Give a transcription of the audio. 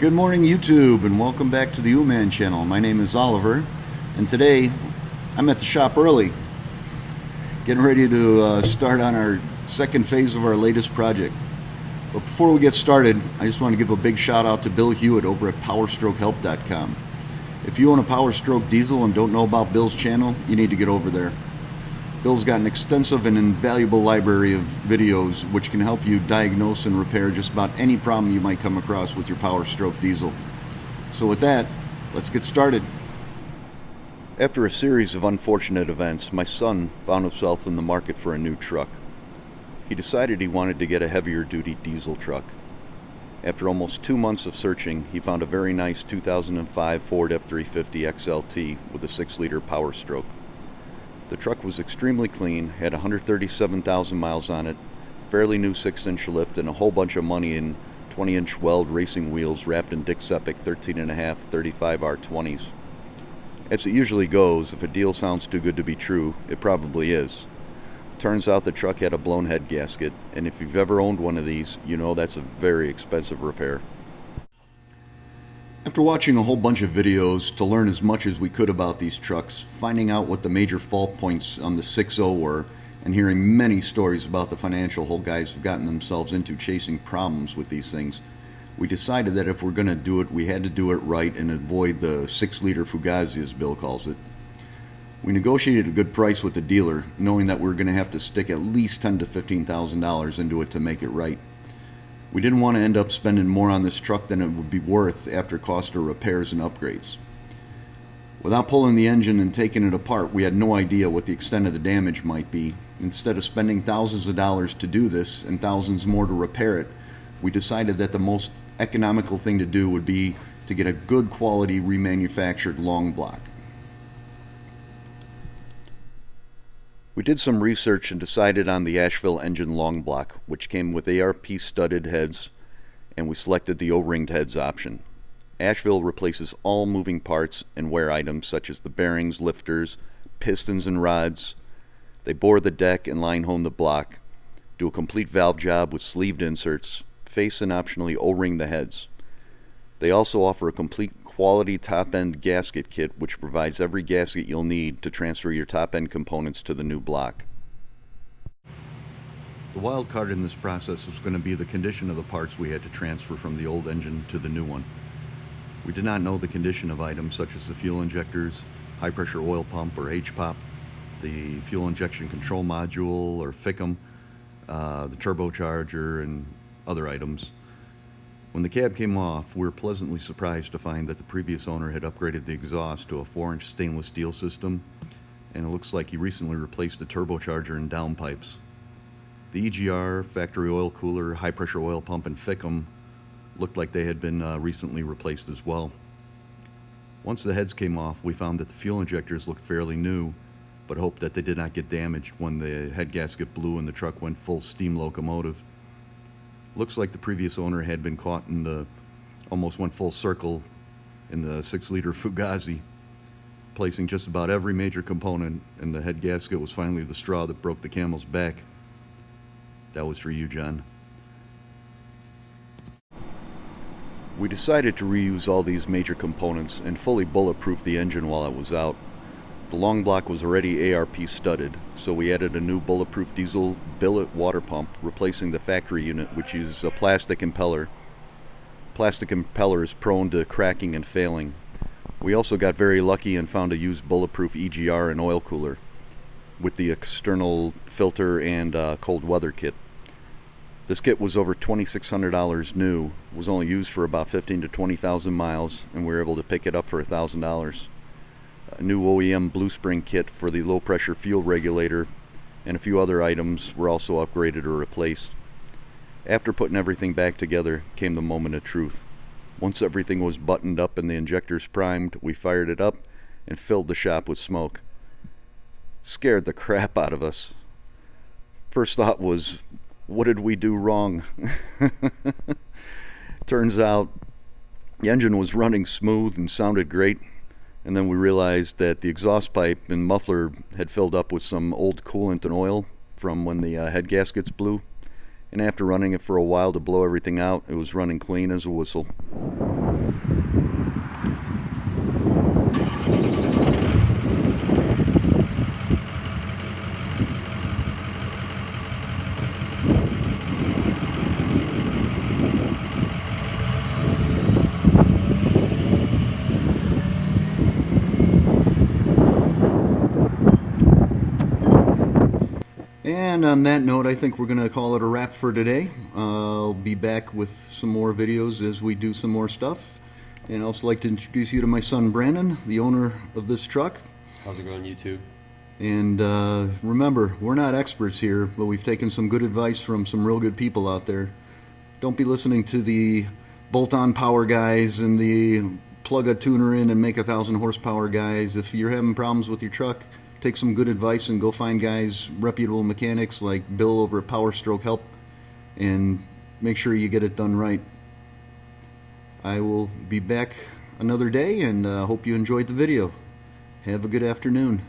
Good morning, YouTube, and welcome back to the U-Man channel. My name is Oliver, and today I'm at the shop early, getting ready to start on our second phase of our latest project. But before we get started, I just want to give a big shout out to Bill Hewitt over at Powerstrokehelp.com. If you own a Powerstroke Diesel and don't know about Bill's channel, you need to get over there. Bill's got an extensive and invaluable library of videos which can help you diagnose and repair just about any problem you might come across with your Powerstroke Diesel. So with that, let's get started. After a series of unfortunate events, my son found himself in the market for a new truck. He decided he wanted to get a heavier duty diesel truck. After almost 2 months of searching, he found a very nice 2005 Ford F350 XLT with a 6-liter Powerstroke. The truck was extremely clean, had 137,000 miles on it, fairly new 6-inch lift, and a whole bunch of money in 20-inch weld racing wheels wrapped in Dick's Epic 13.5 35R20s. As it usually goes, if a deal sounds too good to be true, it probably is. Turns out the truck had a blown head gasket, and if you've ever owned one of these, you know that's a very expensive repair. After watching a whole bunch of videos to learn as much as we could about these trucks, finding out what the major fault points on the 6.0 were, and hearing many stories about the financial hole guys who've gotten themselves into chasing problems with these things, we decided that if we're going to do it, we had to do it right and avoid the 6-liter Fugazi, as Bill calls it. We negotiated a good price with the dealer, knowing that we were going to have to stick at least $10,000 to $15,000 into it to make it right. We didn't want to end up spending more on this truck than it would be worth after cost of repairs and upgrades. Without pulling the engine and taking it apart, we had no idea what the extent of the damage might be. Instead of spending thousands of dollars to do this and thousands more to repair it, we decided that the most economical thing to do would be to get a good quality remanufactured long block. We did some research and decided on the Asheville engine long block, which came with ARP Studded Heads, and we selected the O-ringed heads option. Asheville replaces all moving parts and wear items such as the bearings, lifters, pistons, and rods. They bore the deck and line hone the block, do a complete valve job with sleeved inserts, face and optionally O-ring the heads. They also offer a complete quality top-end gasket kit which provides every gasket you'll need to transfer your top-end components to the new block. The wild card in this process was going to be the condition of the parts we had to transfer from the old engine to the new one. We did not know the condition of items such as the fuel injectors, high pressure oil pump or HPOP, the fuel injection control module or FICM, the turbocharger, and other items. When the cab came off, we were pleasantly surprised to find that the previous owner had upgraded the exhaust to a 4-inch stainless steel system, and it looks like he recently replaced the turbocharger and downpipes. The EGR, factory oil cooler, high pressure oil pump, and FICM looked like they had been recently replaced as well. Once the heads came off, we found that the fuel injectors looked fairly new, but hoped that they did not get damaged when the head gasket blew and the truck went full steam locomotive. Looks like the previous owner had been caught in the, almost went full circle in the 6-liter Fugazi, placing just about every major component, and the head gasket was finally the straw that broke the camel's back. That was for you, John. We decided to reuse all these major components and fully bulletproof the engine while it was out. The long block was already ARP studded, so we added a new Bulletproof diesel Billet water pump, replacing the factory unit, which uses a plastic impeller. Plastic impeller is prone to cracking and failing. We also got very lucky and found a used Bulletproof EGR and oil cooler with the external filter and cold weather kit. This kit was over $2,600 new, was only used for about 15,000 to 20,000 miles, and we were able to pick it up for $1,000. A new OEM Blue Spring kit for the low pressure fuel regulator and a few other items were also upgraded or replaced. After putting everything back together came the moment of truth. Once everything was buttoned up and the injectors primed, we fired it up and filled the shop with smoke. It scared the crap out of us. First thought was, what did we do wrong? Turns out the engine was running smooth and sounded great. And then we realized that the exhaust pipe and muffler had filled up with some old coolant and oil from when the head gaskets blew. And after running it for a while to blow everything out, it was running clean as a whistle. And on that note, I think we're going to call it a wrap for today. I'll be back with some more videos as we do some more stuff. And I'd also like to introduce you to my son Brandon, the owner of this truck. How's it going, YouTube? And remember, we're not experts here, but we've taken some good advice from some real good people out there. Don't be listening to the bolt-on power guys and the plug a tuner in and make 1,000 horsepower guys. If you're having problems with your truck, take some good advice and go find guys, reputable mechanics like Bill over at Powerstroke Help, and make sure you get it done right. I will be back another day, and hope you enjoyed the video. Have a good afternoon.